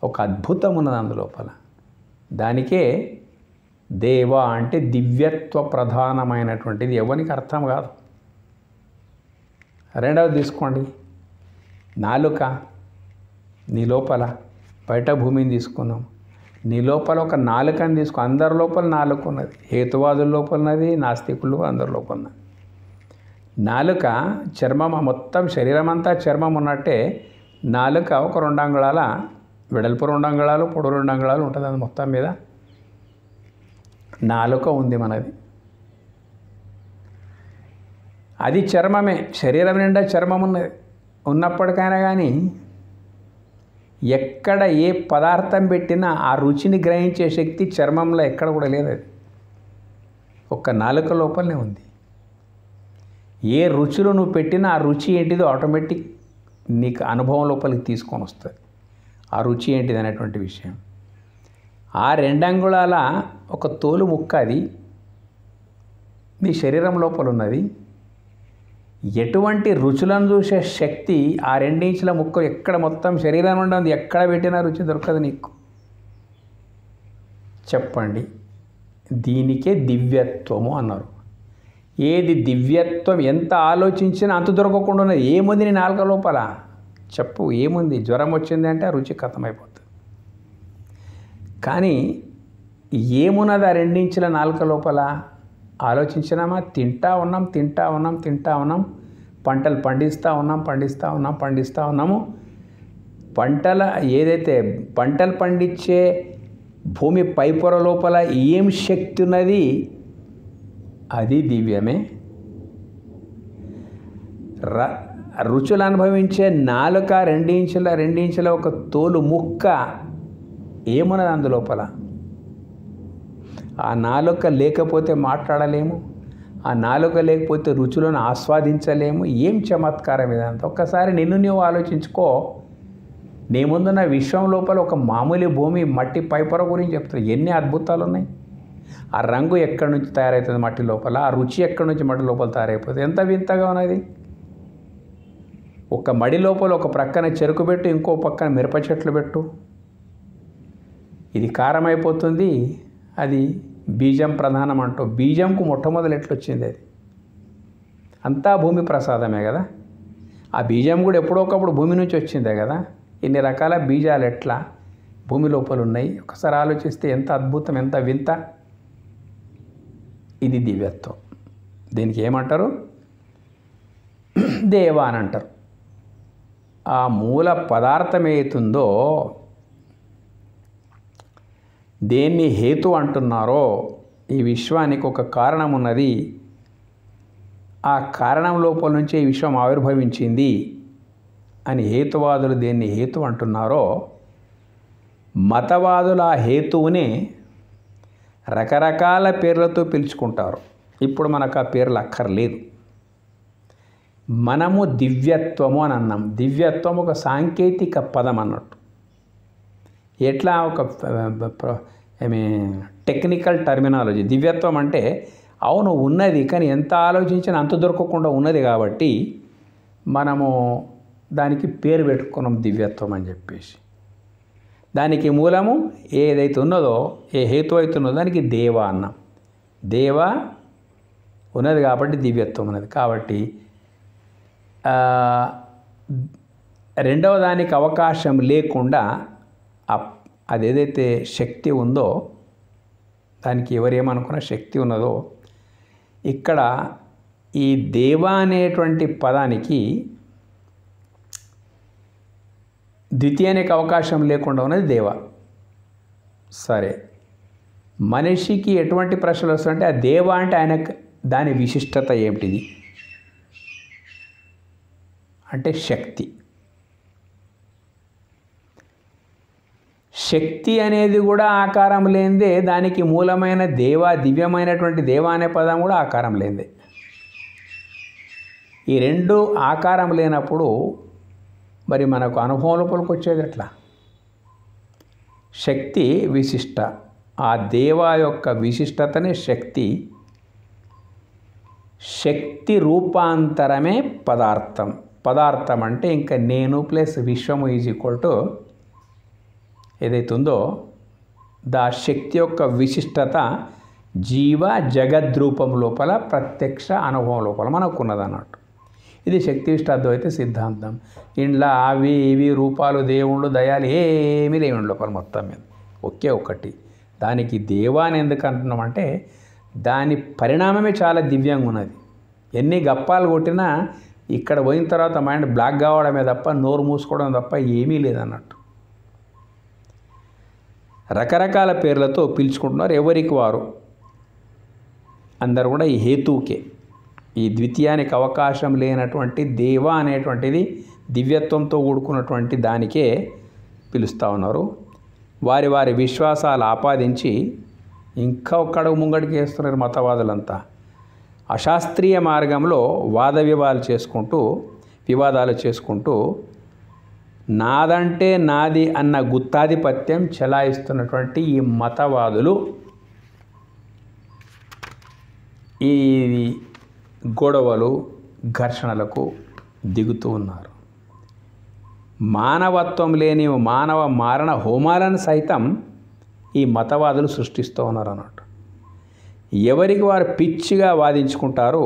A: ఒక అద్భుతం ఉన్నది అందులోపల. దానికే దేవ అంటే దివ్యత్వ ప్రధానమైనటువంటిది. ఎవరికి అర్థం కాదు. రెండవది తీసుకోండి, నాలుక. నీ లోపల బయట భూమిని తీసుకున్నాం, నీ లోపల ఒక నాలుకని తీసుకో. అందరి లోపల నాలుక ఉన్నది, హేతువాదుల లోపల ఉన్నది, నాస్తికులు అందరి లోపల ఉన్నది. నాలుక చర్మం, మొత్తం శరీరం అంతా చర్మం ఉన్నట్టే నాలుక ఒక 2 అంగుళాల వెడల్పు, 2 అంగుళాలు పొడవు, 2 అంగుళాలు ఉంటుంది. అది మొత్తం మీద నాలుక ఉంది మనది. అది చర్మమే, శరీరం నిండా చర్మం ఉన్నది. ఉన్నప్పటికైనా కానీ ఎక్కడ ఏ పదార్థం పెట్టినా ఆ రుచిని గ్రహించే శక్తి చర్మంలో ఎక్కడ కూడా లేదు. అది ఒక్క నాలుక లోపలనే ఉంది. ఏ రుచులు నువ్వు పెట్టినా ఆ రుచి ఏంటిదో ఆటోమేటిక్ నీకు అనుభవం లోపలికి తీసుకొని వస్తుంది. ఆ రుచి ఏంటిది అనేటువంటి విషయం. ఆ 2 అంగుళాల ఒక తోలు ముక్క అది నీ శరీరం లోపల ఉన్నది. ఎటువంటి రుచులను చూసే శక్తి ఆ 2 ఇంచుల ముక్క ఎక్కడ మొత్తం శరీరం ఉండదు, ఎక్కడ పెట్టినా రుచి దొరకదు నీకు. చెప్పండి, దీనికే దివ్యత్వము అన్నారు. ఏది దివ్యత్వం? ఎంత ఆలోచించినా అంత దొరకకుండా ఉన్నది. ఏముంది నీ నాలుక లోపల? చెప్పు, ఏముంది? జ్వరం వచ్చింది అంటే ఆ రుచి ఖతమైపోతుంది. కానీ ఏమున్నది ఆ 2 ఇంచుల నాలుక లోపల? ఆలోచించినామా? తింటా ఉన్నాం. పంటలు పండిస్తూ ఉన్నాము. ఏదైతే పంటలు పండించే భూమి పైపొర లోపల ఏం శక్తి ఉన్నది? అది దివ్యమే. రుచులు అనుభవించే నాలుక 2 ఇంచుల ఒక తోలు ముక్క ఏమున్నది అందులోపల? ఆ నాలుక లేకపోతే మాట్లాడలేము, ఆ నాలుక లేకపోతే రుచులను ఆస్వాదించలేము. ఏం చమత్కారం ఇదంతా! ఒక్కసారి నిన్ను నీవు ఆలోచించుకో. నీ ముందున్న విశ్వం లోపల ఒక మామూలు భూమి మట్టి పైపొర గురించి చెప్తారు. ఎన్ని అద్భుతాలు ఉన్నాయి! ఆ రంగు ఎక్కడి నుంచి తయారవుతుంది మట్టి లోపల, ఆ రుచి ఎక్కడి నుంచి మట్టి లోపల తయారైపోతుంది. ఎంత వింతగా ఉన్నది! ఒక మడి లోపల ఒక ప్రక్కన చెరుకు పెట్టు, ఇంకో పక్కన మిరప చెట్లు పెట్టు, ఇది కారం అయిపోతుంది. అది బీజం ప్రధానం అంటూ. బీజంకు మొట్టమొదలు ఎట్లొచ్చింది? అది అంతా భూమి ప్రసాదమే కదా. ఆ బీజం కూడా ఎప్పుడో ఒకప్పుడు భూమి నుంచి వచ్చిందే కదా. ఇన్ని రకాల బీజాలు ఎట్లా భూమి లోపల ఉన్నాయి? ఒకసారి ఆలోచిస్తే ఎంత అద్భుతం, ఎంత వింత! ఇది దివ్యత్వం. దీనికి ఏమంటారు? దేవ అని అంటారు. ఆ మూల పదార్థం ఏతుందో, దేన్ని హేతు అంటున్నారో, ఈ విశ్వానికి ఒక కారణం ఉన్నది, ఆ కారణం లోపల నుంచే ఈ విశ్వం ఆవిర్భవించింది అని హేతువాదులు దేన్ని హేతు అంటున్నారో, మతవాదులు ఆ హేతువుని రకరకాల పేర్లతో పిలుచుకుంటారు. ఇప్పుడు మనకు ఆ పేర్లు అక్కర్లేదు. మనము దివ్యత్వము అని అన్నాం. దివ్యత్వం ఒక సాంకేతిక పదం అన్నట్టు. ఎట్లా ఒక టెక్నికల్ టర్మినాలజీ. దివ్యత్వం అంటే అవును ఉన్నది, కానీ ఎంత ఆలోచించినా అంత దొరకకుండా ఉన్నది కాబట్టి మనము దానికి పేరు పెట్టుకున్నాం దివ్యత్వం అని చెప్పేసి. దానికి మూలము ఏదైతే ఉన్నదో, ఏ హేతు అయితే ఉన్నదో దానికి దేవ అన్నాం. దేవ ఉన్నది కాబట్టి దివ్యత్వం ఉన్నది కాబట్టి రెండవ దానికి అవకాశం లేకుండా అది ఏదైతే శక్తి ఉందో, దానికి ఎవరేమనుకున్న శక్తి ఉన్నదో, ఇక్కడ ఈ దేవ అనేటువంటి పదానికి ద్వితీయానికి అవకాశం లేకుండా ఉన్నది దేవ. సరే, మనిషికి ఎటువంటి ప్రశ్నలు వస్తాయంటే ఆ దేవ అంటే ఆయన దాని విశిష్టత ఏమిటిది అంటే శక్తి. శక్తి అనేది కూడా ఆకారం లేనిదే, దానికి మూలమైన దేవ, దివ్యమైనటువంటి దేవ అనే పదం కూడా ఆకారం లేనిదే. ఈ రెండు ఆకారం లేనప్పుడు మరి మనకు అనుభవం లోపలికి వచ్చేది ఎట్లా? శక్తి విశిష్ట, ఆ దేవ యొక్క విశిష్టతనే శక్తి. శక్తి రూపాంతరమే పదార్థం. పదార్థం అంటే ఇంకా నేను ప్లస్ విశ్వము ఈజ్ ఈక్వల్ టు ఏదైతే ఉందో దా శక్తి యొక్క విశిష్టత జీవ జగద్రూపం లోపల ప్రత్యక్ష అనుభవం లోపల మనకున్నది అన్నట్టు. ఇది శక్తి విశిష్ట అద్వైత సిద్ధాంతం. ఇంట్లో అవి ఇవి రూపాలు, దేవుళ్ళు, దయాలు ఏమీ లేవు లోపల మొత్తం మీద. ఒకే ఒకటి. దానికి దేవ అని ఎందుకు అంటున్నామంటే దాని పరిణామమే చాలా దివ్యంగా ఉన్నది. ఎన్ని గప్పాలు కొట్టినా ఇక్కడ పోయిన తర్వాత మైండ్ బ్లాక్ కావడమే తప్ప, నోరు మూసుకోవడం తప్ప ఏమీ లేదన్నట్టు. రకరకాల పేర్లతో పిలుచుకుంటున్నారు ఎవరికి వారు. అందరు కూడా ఈ హేతువుకే, ఈ ద్వితీయానికి అవకాశం లేనటువంటి దేవ అనేటువంటిది దివ్యత్వంతో కూడుకున్నటువంటి దానికే పిలుస్తూ ఉన్నారు. వారి వారి విశ్వాసాలు ఆపాదించి ఇంకా ఒక్కడుగు ముంగడికి వేస్తున్నారు మతవాదులంతా. అశాస్త్రీయ మార్గంలో వివాదాలు చేసుకుంటూ నాదంటే నాది అన్న గుత్తాధిపత్యం చెలాయిస్తున్నటువంటి ఈ మతవాదులు ఈ గొడవలు, ఘర్షణలకు దిగుతూ ఉన్నారు. మానవత్వం లేని మానవ మారణ హోమాలను సైతం ఈ మతవాదులు సృష్టిస్తూ ఉన్నారు అన్నట్టు. ఎవరికి వారు పిచ్చిగా వాదించుకుంటారో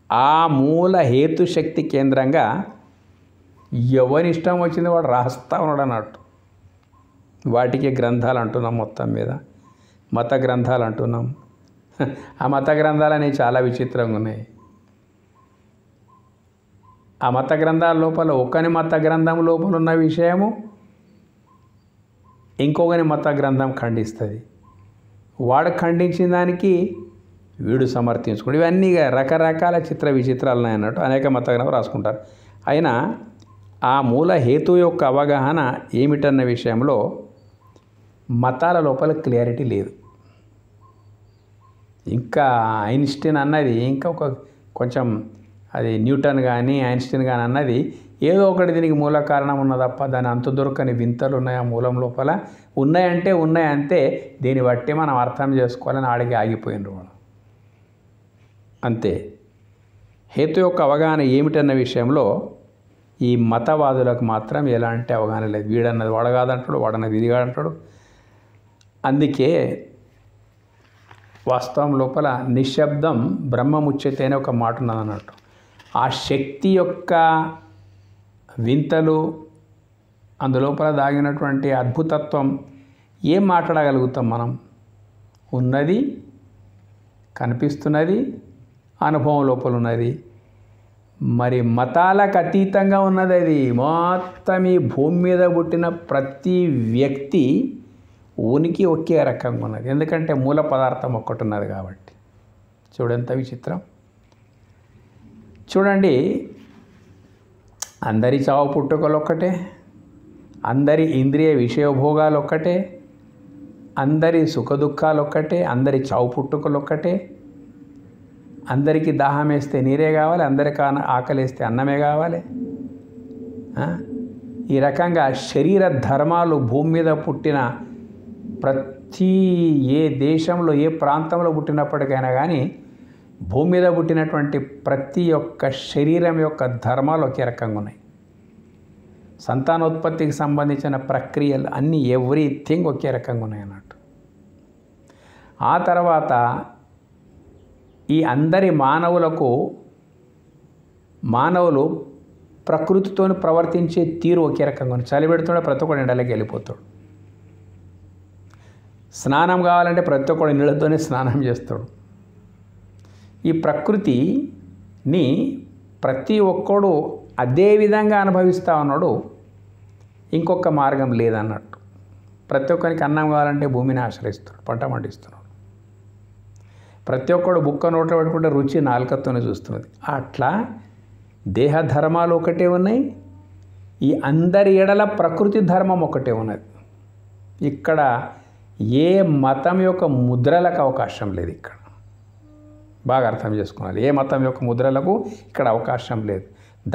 A: ఆ మూల హేతుశక్తి కేంద్రంగా ఎవరి ఇష్టం వచ్చింది వాడు రాస్తా ఉన్నాడు అన్నట్టు. వాటికి గ్రంథాలు అంటున్నాం, మొత్తం మీద మత గ్రంథాలు అంటున్నాం. ఆ మత గ్రంథాలనేవి చాలా విచిత్రంగా ఉన్నాయి. ఆ మత గ్రంథాల లోపల ఒకని మత గ్రంథం లోపల ఉన్న విషయము ఇంకొకని మత గ్రంథం ఖండిస్తుంది. వాడు ఖండించిన దానికి వీడు సమర్థించుకోండి. ఇవన్నీ రకరకాల విచిత్రాలు ఉన్నాయన్నట్టు. అనేక మత గ్రంథాలు రాసుకుంటారు. అయినా ఆ మూల హేతు యొక్క అవగాహన ఏమిటన్న విషయంలో మతాల లోపల క్లియారిటీ లేదు. ఇంకా ఐన్స్టీన్ అన్నది ఇంకా కొంచెం అది న్యూటన్ కానీ ఐన్స్టీన్ కానీ అన్నది ఏదో ఒకటి దీనికి మూల కారణం ఉన్నది తప్ప దాని అంతు దొరకని వింతలు ఉన్నాయి ఆ మూలం లోపల. ఉన్నాయంటే ఉన్నాయంతే, దీన్ని బట్టి మనం అర్థం చేసుకోవాలని ఆడికి ఆగిపోయినరు వాళ్ళు అంతే. హేతు యొక్క అవగాహన ఏమిటన్న విషయంలో ఈ మతవాదులకు మాత్రం ఎలాంటి అవగాహన లేదు. వీడన్నది వాడగాదంటాడు, వాడన్నది ఇది కాదంటాడు. అందుకే వాస్తవం లోపల నిశ్శబ్దం బ్రహ్మముచ్యతే అనే ఒక మాట ఉన్నది అన్నట్టు. ఆ శక్తి యొక్క వింతలు, అందులోపల దాగినటువంటి అద్భుతత్వం ఏం మాట్లాడగలుగుతాం మనం? ఉన్నది, కనిపిస్తున్నది, అనుభవం లోపల ఉన్నది. మరి మతాలకు అతీతంగా ఉన్నది అది. మొత్తం ఈ భూమి మీద పుట్టిన ప్రతి వ్యక్తి ఉనికి ఒకే రకంగా ఉన్నది. ఎందుకంటే మూల పదార్థం ఒక్కటి ఉన్నది కాబట్టి. చూడంత విచిత్రం. చూడండి, అందరి చావు పుట్టుకలు ఒక్కటే, అందరి ఇంద్రియ విషయభోగాలు ఒక్కటే, అందరి సుఖదుఖాలు ఒక్కటే, అందరి చావు పుట్టుకలు ఒక్కటే. అందరికీ దాహం వేస్తే నీరే కావాలి, అందరికీ ఆకలిస్తే అన్నమే కావాలి. ఈ రకంగా శరీర ధర్మాలు భూమి మీద పుట్టిన ప్రతి ఏ దేశంలో ఏ ప్రాంతంలో పుట్టినప్పటికైనా కానీ భూమి మీద పుట్టినటువంటి ప్రతి ఒక్క శరీరం యొక్క ధర్మాలు ఒకే రకంగా ఉన్నాయి. సంతానోత్పత్తికి సంబంధించిన ప్రక్రియలు అన్నీ ఎవ్రీథింగ్ ఒకే రకంగా ఉన్నాయన్నట్టు. ఆ తర్వాత ఈ అందరి మానవులు ప్రకృతితో ప్రవర్తించే తీరు ఒకే రకంగా ఉంది. చలి పెడుతుండే ప్రతి ఒక్కడు ఎండలోకి వెళ్ళిపోతాడు. స్నానం కావాలంటే ప్రతి ఒక్కడు నీళ్ళతోనే స్నానం చేస్తాడు. ఈ ప్రకృతిని ప్రతి ఒక్కడు అదే విధంగా అనుభవిస్తూ ఉన్నాడు. ఇంకొక మార్గం లేదన్నట్టు. ప్రతి ఒక్కరికి అన్నం కావాలంటే భూమిని ఆశ్రయిస్తాడు, పంట పండిస్తున్నాడు. ప్రతి ఒక్కడు బుక్క నోట్లో పెట్టుకుంటే రుచి నాలుకతోనే చూస్తున్నది. అట్లా దేహ ధర్మాలు ఒకటే ఉన్నాయి, ఈ అందరి ఎడల ప్రకృతి ధర్మం ఒకటే ఉన్నది. ఇక్కడ ఏ మతం యొక్క ముద్రలకు అవకాశం లేదు. ఇక్కడ బాగా అర్థం చేసుకోవాలి. ఏ మతం యొక్క ముద్రలకు ఇక్కడ అవకాశం లేదు.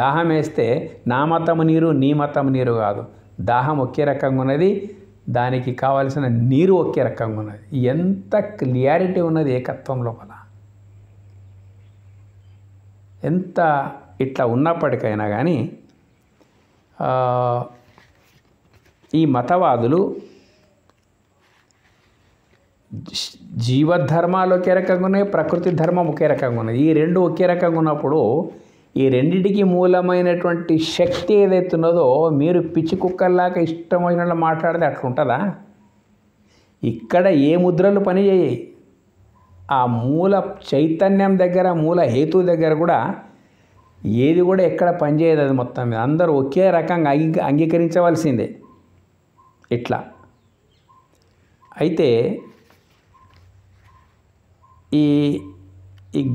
A: దాహం వేస్తే నా మతం నీరు నీ మతం నీరు కాదు. దాహం ఒకే రకంగా ఉన్నది, దానికి కావాల్సిన నీరు ఒకే రకంగా ఉన్నది. ఎంత క్లియారిటీ ఉన్నది ఏకత్వం లోపల. ఎంత ఇట్లా ఉన్నప్పటికైనా కానీ ఈ మతవాదులు జీవధర్మాలు ఒకే రకంగా ఉన్నాయి, ప్రకృతి ధర్మం ఒకే రకంగా ఉన్నాయి. ఈ రెండు ఒకే రకంగా ఉన్నప్పుడు ఈ రెండింటికి మూలమైనటువంటి శక్తి ఏదైతే ఉన్నదో మీరు పిచ్చి కుక్కల్లాగా ఇష్టం వచ్చినట్లు మాట్లాడితే అట్లుంటుందా? ఇక్కడ ఏ ముద్రలు పనిచేయాయి, ఆ మూల చైతన్యం దగ్గర మూల హేతు దగ్గర కూడా ఏది కూడా ఎక్కడ పనిచేయదు. అది మొత్తం మీద అందరూ ఒకే రకంగా అంగీకరించవలసిందే. ఇట్లా అయితే ఈ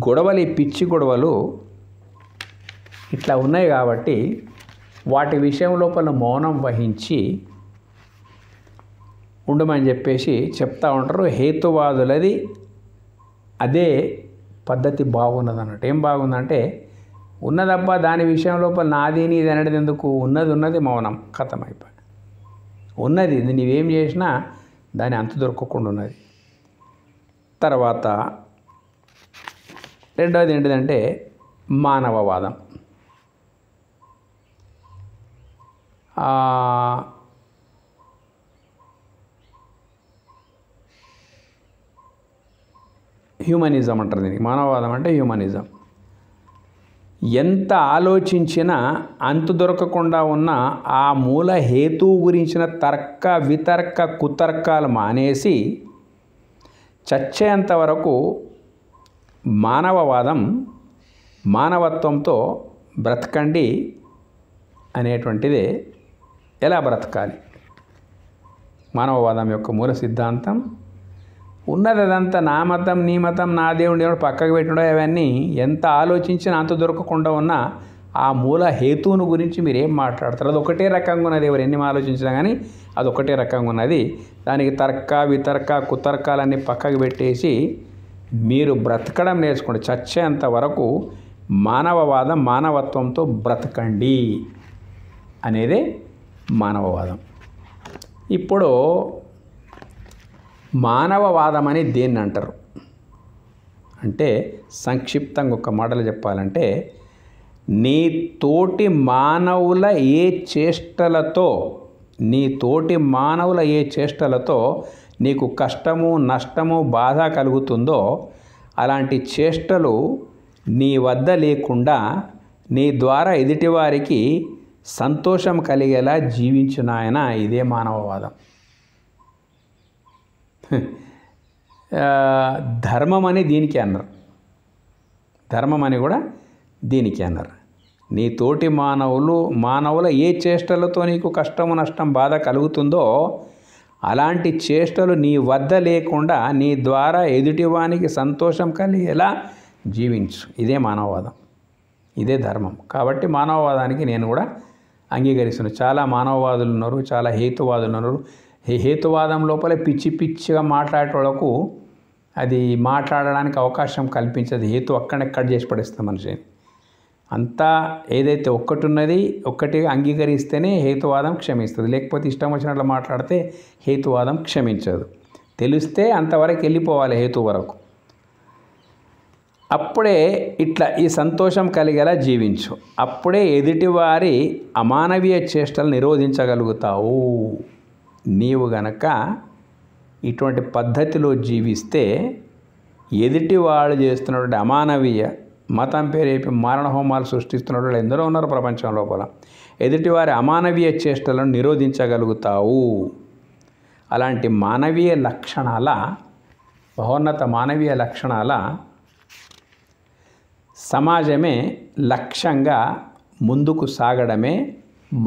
A: గొడవలు, ఈ పిచ్చి గొడవలు ఇట్లా ఉన్నాయి కాబట్టి వాటి విషయం లోపల మౌనం వహించి ఉండమని చెప్పేసి చెప్తా ఉంటారు. హేతువాదులది అదే పద్ధతి బాగున్నది అన్నట్టు. ఏం బాగుందంటే ఉన్నదబ్బా దాని విషయం లోపల నాది నీది అనేది ఎందుకు, ఉన్నది మౌనం, ఖతం అయిపోయి ఉన్నది. నీవేం చేసినా దాని అంతు దొరకకుండా ఉన్నది. తర్వాత రెండవది ఏంటిదంటే మానవవాదం. హ్యూమనిజం అంటారు దీనికి. మానవవాదం అంటే హ్యూమనిజం. ఎంత ఆలోచించినా అంతు దొరకకుండా ఉన్న ఆ మూల హేతువు గురించిన తర్క వితర్క కుతర్కాలు మానేసి చచ్చేంత వరకు మానవవాదం, మానవత్వంతో బ్రతకండి అనేటువంటిదే. ఎలా బ్రతకాలి, మానవవాదం యొక్క మూల సిద్ధాంతం ఉన్నది. అదంతా నా మతం నీ మతం నా దేవుడు దేవుడు పక్కకు పెట్టడం అవన్నీ ఎంత ఆలోచించినా అంత దొరకకుండా ఉన్న ఆ మూల హేతువును గురించి మీరు ఏం మాట్లాడతారు? అది ఒకటే రకంగా ఉన్నది. ఎవరు ఎన్ని ఆలోచించినా కానీ అది ఒకటే రకంగా ఉన్నది. దానికి తర్క వితర్క కుతర్కాలన్నీ పక్కకు పెట్టేసి మీరు బ్రతకడం నేర్చుకోండి. చచ్చేంత వరకు మానవవాదం, మానవత్వంతో బ్రతకండి అనేదే మానవవాదం. ఇప్పుడు మానవవాదం అని దేన్ని అంటారు అంటే సంక్షిప్తంగా ఒక మాటలు చెప్పాలంటే నీ తోటి మానవుల ఏ చేష్టలతో నీకు కష్టము నష్టము బాధ కలుగుతుందో అలాంటి చేష్టలు నీ వద్ద లేకుండా నీ ద్వారా ఎదుటివారికి సంతోషం కలిగేలా జీవించిన ఆయన, ఇదే మానవవాదం. ధర్మం అని దీనికి అన్నారు. ధర్మం అని కూడా దీనికి అన్నారు. నీ తోటి మానవుల ఏ చేష్టలతో నీకు కష్టము నష్టం బాధ కలుగుతుందో అలాంటి చేష్టలు నీ వద్ద లేకుండా నీ ద్వారా ఎదుటివానికి సంతోషం కలిగేలా జీవించు. ఇదే మానవవాదం, ఇదే ధర్మం. కాబట్టి మానవవాదానికి నేను కూడా అంగీకరిస్తున్నాను. చాలా మానవవాదులు ఉన్నారు, చాలా హేతువాదులు ఉన్నారు. హేతువాదం లోపల పిచ్చి పిచ్చిగా మాట్లాడేటోళ్లకు అది మాట్లాడడానికి అవకాశం కల్పించదు. హేతు అక్కడనే కట్ చేసి పడేస్తుంది మనిషిని. అంతా ఏదైతే ఒక్కటి ఉన్నది ఒక్కటిగా అంగీకరిస్తేనే హేతువాదం క్షమిస్తుంది. లేకపోతే ఇష్టం వచ్చినట్లు మాట్లాడితే హేతువాదం క్షమించదు. తెలిస్తే అంతవరకు వెళ్ళిపోవాలి హేతు వరకు. అప్పుడే ఇట్లా ఈ సంతోషం కలిగేలా జీవించు. అప్పుడే ఎదుటివారి అమానవీయ చేష్టలు నిరోధించగలుగుతావు. నీవు గనక ఇటువంటి పద్ధతిలో జీవిస్తే ఎదుటి వాళ్ళు చేస్తున్నటువంటి అమానవీయ మతం పేరు చెప్పి మారణ హోమాలు సృష్టిస్తున్నటువంటి ఎందరో ఉన్నారు ప్రపంచం లోపల. ఎదుటివారి అమానవీయ చేష్టలను నిరోధించగలుగుతావు. అలాంటి మానవీయ లక్షణాల, మహోన్నత మానవీయ లక్షణాల సమాజమే లక్ష్యంగా ముందుకు సాగడమే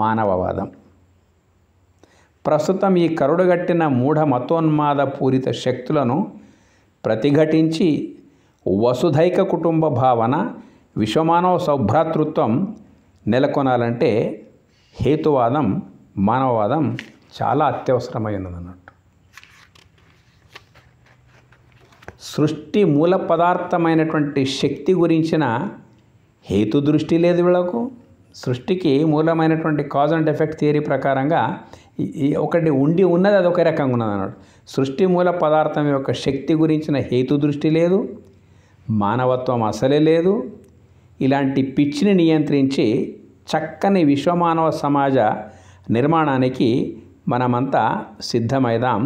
A: మానవవాదం. ప్రస్తుతం ఈ కరుడుగట్టిన మూఢ మతోన్మాద పూరిత శక్తులను ప్రతిఘటించి వసుధైక కుటుంబ భావన, విశ్వమానవ సౌభ్రాతృత్వం నెలకొనాలంటే హేతువాదం, మానవవాదం చాలా అత్యవసరమైనదన్నట్టు. సృష్టి మూల పదార్థమైనటువంటి శక్తి గురించిన హేతు దృష్టి లేదు వీళ్ళకు. సృష్టికి మూలమైనటువంటి కాజ్ అండ్ ఎఫెక్ట్ థియరీ ప్రకారంగా ఒకటి ఉండి ఉన్నది, అది ఒక రకంగా ఉన్నది అన్నట్టు. సృష్టి మూల పదార్థం యొక్క శక్తి గురించిన హేతు దృష్టి లేదు, మానవత్వం అసలే లేదు. ఇలాంటి పిచ్చిని నియంత్రించి చక్కని విశ్వమానవ సమాజ నిర్మాణానికి మనమంతా సిద్ధమైదాం.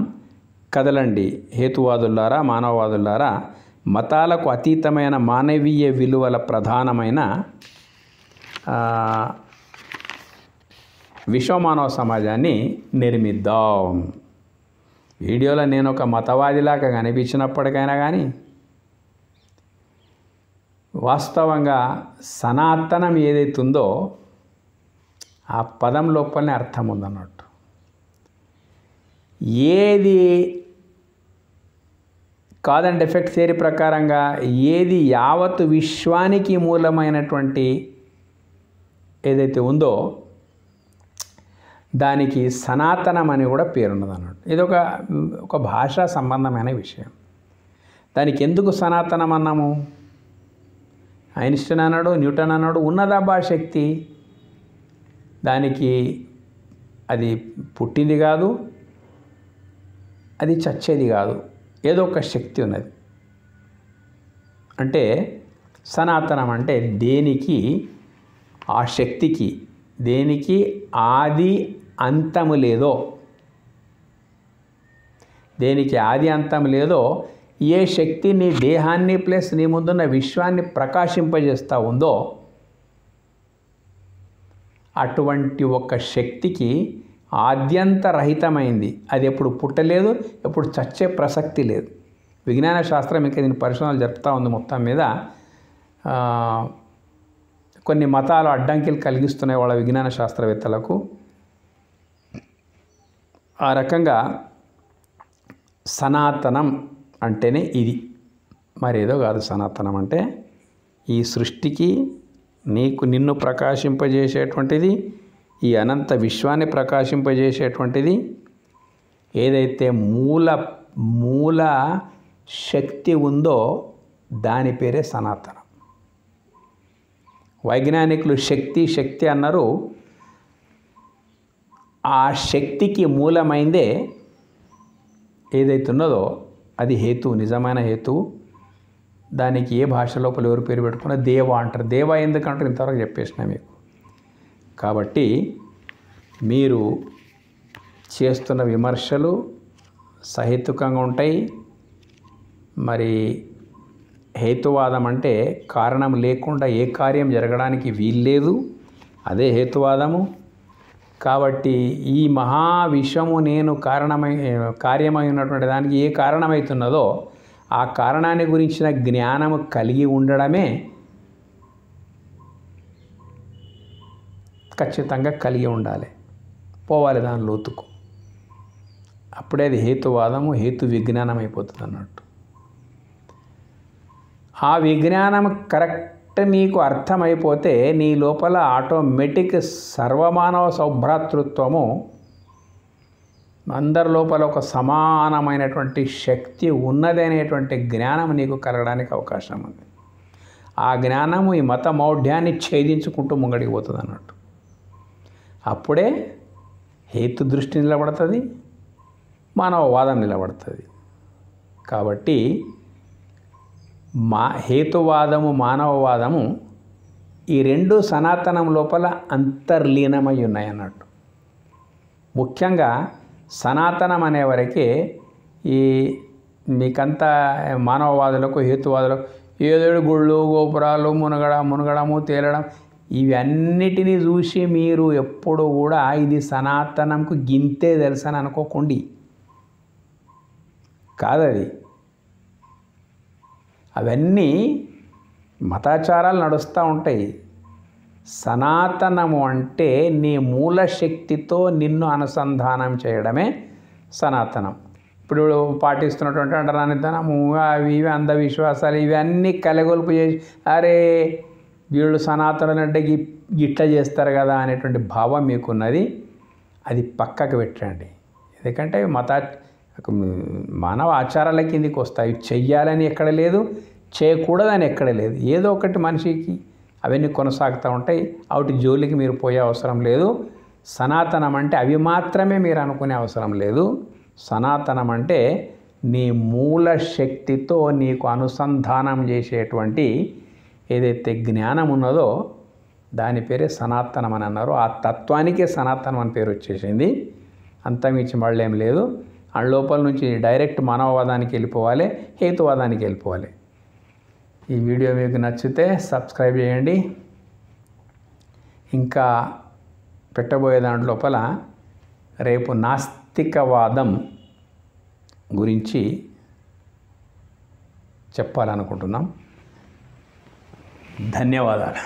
A: కదలండి హేతువాదులారా, మానవవాదులారా. మతాలకు అతీతమైన మానవీయ విలువల ప్రధానమైన విశ్వమానవ సమాజాన్ని నిర్మిద్దాం. వీడియోలో నేను ఒక మతవాదిలాగా కనిపించినప్పటికైనా కానీ వాస్తవంగా సనాతనం ఏదైతుందో ఆ పదం లోపలనే అర్థం ఉందన్నట్టు. ఏది కాజ్ అండ్ ఎఫెక్ట్ థియరీ ప్రకారంగా ఏది యావత్ విశ్వానికి మూలమైనటువంటి ఏదైతే ఉందో దానికి సనాతనం అని కూడా పేరున్నది అన్నట్టు. ఇది ఒక భాషా సంబంధమైన విషయం. దానికి ఎందుకు సనాతనం అన్నాము? ఐన్స్టీన్ అన్నాడు, న్యూటన్ అన్నాడు, ఉన్నదబ్బా శక్తి. దానికి అది పుట్టింది కాదు, అది చచ్చేది కాదు, ఏదో ఒక శక్తి ఉన్నది. అంటే సనాతనం అంటే దేనికి, ఆ శక్తికి దేనికి ఆది అంతము లేదో, దేనికి ఆది అంతం లేదో, ఏ శక్తి నీ దేహాన్ని ప్లస్ నీ ముందున్న విశ్వాన్ని ప్రకాశింపజేస్తూ ఉందో అటువంటి ఒక శక్తికి ఆద్యంతరహితమైంది. అది ఎప్పుడు పుట్టలేదు, ఎప్పుడు చచ్చే ప్రసక్తి లేదు. విజ్ఞాన శాస్త్రం ఇంకా దీని పరిశోధనలు జరుపుతూ ఉంది. మొత్తం మీద కొన్ని మతాలు అడ్డంకిలు కలిగిస్తున్నాయి వాళ్ళ విజ్ఞాన శాస్త్రవేత్తలకు. ఆ రకంగా సనాతనం అంటేనే ఇది, మరేదో కాదు. సనాతనం అంటే ఈ సృష్టికి నిన్ను ప్రకాశింపజేసేటువంటిది, ఈ అనంత విశ్వాన్ని ప్రకాశింపజేసేటువంటిది ఏదైతే మూల శక్తి ఉందో దాని పేరే సనాతనం. వైజ్ఞానికులు శక్తి అన్నారు. ఆ శక్తికి మూలమైందే ఏదైతే ఉన్నదో అది హేతు, నిజమైన హేతు. దానికి ఏ భాష లోపల ఎవరు పేరు పెట్టుకున్నా దేవ అంటారు. దేవ ఎందుకంటారు ఇంతవరకు చెప్పేసిన మీకు. కాబట్టి మీరు చేస్తున్న విమర్శలు సహేతుకంగా ఉంటాయి. మరి హేతువాదం అంటే కారణం లేకుండా ఏ కార్యం జరగడానికి వీల్లేదు, అదే హేతువాదము. కాబట్టి ఈ మహావిశ్వము నేను కార్యమై ఉన్నటువంటి దానికి ఏ కారణమవుతున్నదో ఆ కారణాన్ని గురించిన జ్ఞానము కలిగి ఉండడమే ఖచ్చితంగా కలిగి ఉండాలి. పోవాలి దాని లోతుకు. అప్పుడే అది హేతువాదము, హేతు విజ్ఞానం అయిపోతుంది అన్నట్టు. ఆ విజ్ఞానం కరెక్ట్ మీకు అర్థమైపోతే నీ లోపల ఆటోమేటిక్ సర్వమానవ సౌభ్రాతృత్వము, అందరి లోపల ఒక సమానమైనటువంటి శక్తి ఉన్నది అనేటువంటి జ్ఞానం నీకు కలగడానికి అవకాశం ఉంది. ఆ జ్ఞానము ఈ మత మౌఢ్యాన్ని ఛేదించుకుంటూ ముంగడికి పోతుంది అన్నట్టు. అప్పుడే హేతు దృష్టి నిలబడుతుంది, మానవవాదం నిలబడుతుంది. కాబట్టి హేతువాదము మానవవాదము ఈ రెండు సనాతనం లోపల అంతర్లీనమై ఉన్నాయి అన్నట్టు. ముఖ్యంగా సనాతనం అనేవరకే ఈ మీకంతా మానవవాదులకు హేతువాదులకు ఏదేడు గుళ్ళు గోపురాలు మునగడము తేలడం ఇవన్నిటినీ చూసి మీరు ఎప్పుడు కూడా ఇది సనాతనంకు గింతే తెలుసని అనుకోకండి. కాదది. అవన్నీ మతాచారాలు నడుస్తూ ఉంటాయి. సనాతనము అంటే నీ మూల శక్తితో నిన్ను అనుసంధానం చేయడమే సనాతనం. ఇప్పుడు పాటిస్తున్నటువంటి అంటరానితనము అవి ఇవి అంధవిశ్వాసాలు ఇవన్నీ కలగొలుపు చేసి అరే వీళ్ళు సనాతనులు అంటే ఇట్లా చేస్తారు కదా అనేటువంటి భావం మీకున్నది. అది పక్కకు పెట్టండి. ఎందుకంటే మానవ ఆచారాల కిందికి వస్తాయి. చెయ్యాలని ఎక్కడ లేదు, చేయకూడదని ఎక్కడ లేదు. ఏదో ఒకటి మనిషికి అవన్నీ కొనసాగుతూ ఉంటాయి. వాటి జోలికి మీరు పోయే అవసరం లేదు. సనాతనం అంటే అవి మాత్రమే మీరు అనుకునే అవసరం లేదు. సనాతనం అంటే నీ మూల శక్తితో నీకు అనుసంధానం చేసేటువంటి ఏదైతే జ్ఞానం ఉన్నదో దాని పేరే సనాతనం అని అన్నారు. ఆ తత్వానికే సనాతనం అని పేరు వచ్చేసింది. అంతమించి మళ్ళీ ఏం లేదు. ఆ లోపల నుంచి డైరెక్ట్ మానవవాదానికి వెళ్ళిపోవాలి, హేతువాదానికి వెళ్ళిపోవాలి. ఈ వీడియో మీకు నచ్చితే సబ్స్క్రైబ్ చేయండి. ఇంకా పెట్టబోయే దాంట్లోపల రేపు నాస్తికవాదం గురించి చెప్పాలనుకుంటున్నాం. ధన్యవాదాలు.